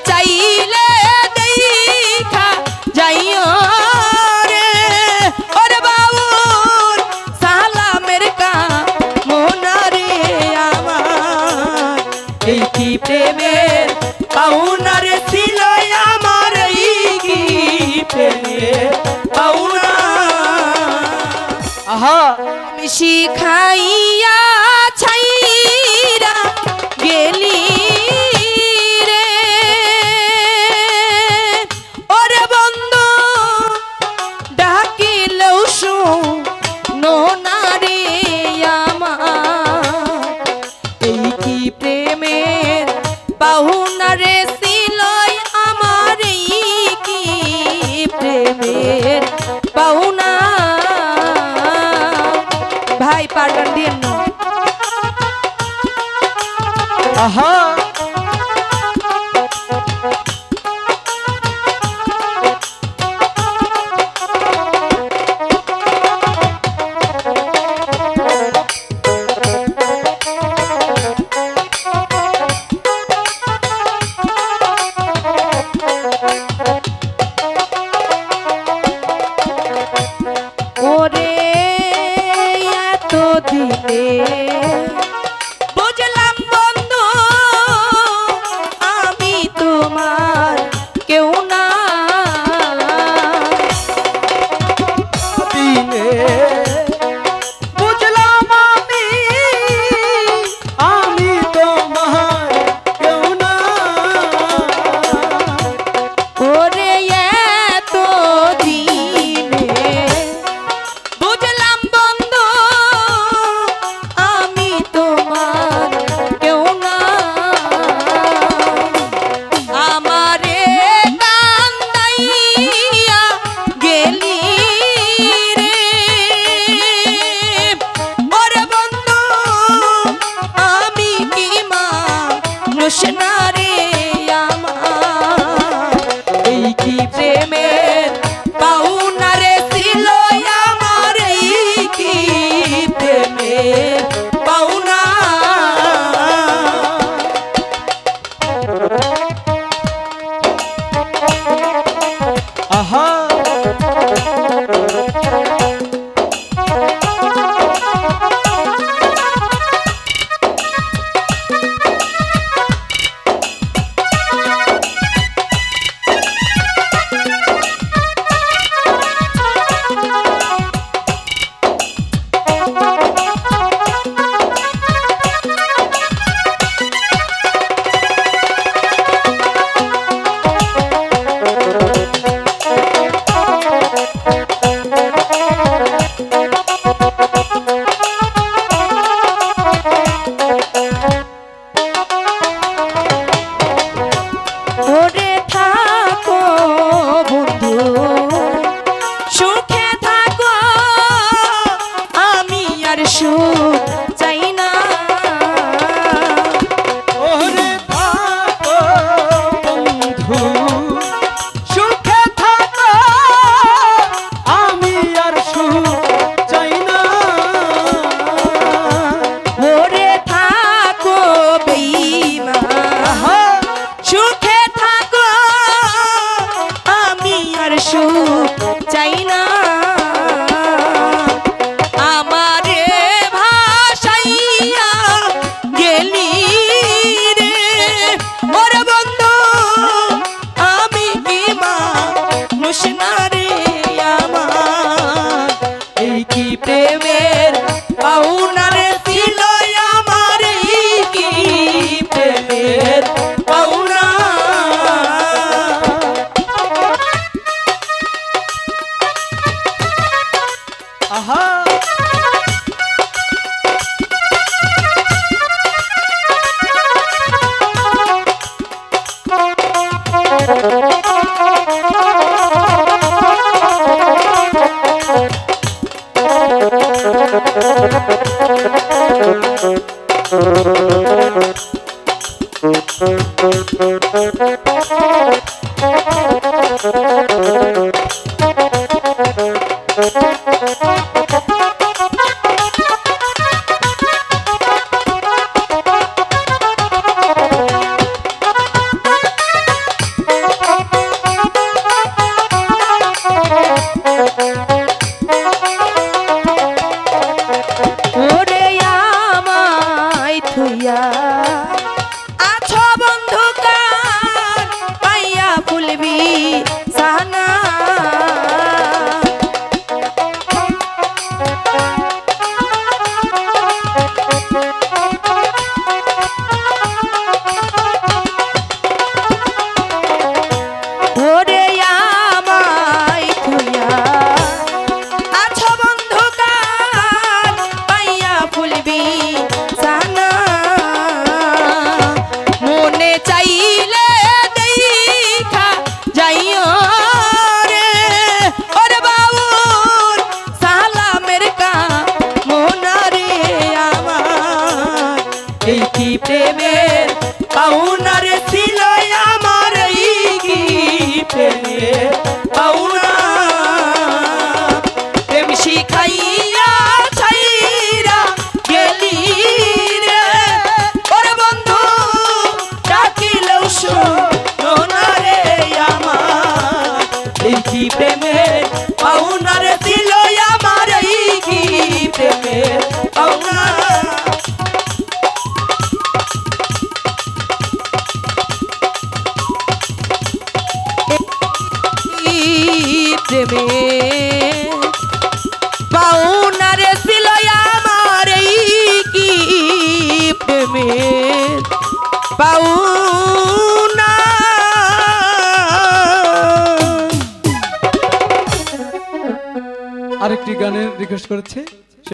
চাইলে দেখা যাইও রে ওরে বাউল সালামের কামনা রে আমার এই কি প্রেমের পাওনা রে ছিল আমার এই কি প্রেমের পাওনা আহা আমি শিখাইয়া ছাইরা গেলি রে ওরে বন্ধু ডাকিলেও শোনো না রে আমার এই কি প্রেমের পাওনা রে ছিল আমার এই কি প্রেমের পাওনা ভাই পার্টন দিন না আহা ওরে এত দিনে বুঝলাম বন্ধু আমি তোমার কেউ না দিনে বুঝলাম আমি তোমার কেউ না ওরে এত দিনে বুঝলাম বন্ধু আমি তোমার কেউ না আমারে কান্দাইয়া গেলি রে ওরে বন্ধু আমি কি মানুষ না রে আমার এই কি প্রেমের পাওনা রে ছিল আমার এই কি প্রেমের পাওনা আহা ওরে থাকো বন্ধু সুখে থাকো আমি আর সুখ চাই না ওরে থাকো বন্ধু সুখে থাকো আমি আর সুখ চাই না ওরে থাকো বেঈমান সুখে থাকো আমি আর সুখ চাই না আমারে ভাসাইয়া গেলি রে ওরে বন্ধু আমি কি মানুষ না রে আমার এই কি প্রেমের পাওনা রে ছিল আমার এই কি প্রেমের পাওনা আহা পাউনা। আরেকটি গানের রিকোয়েস্ট করেছে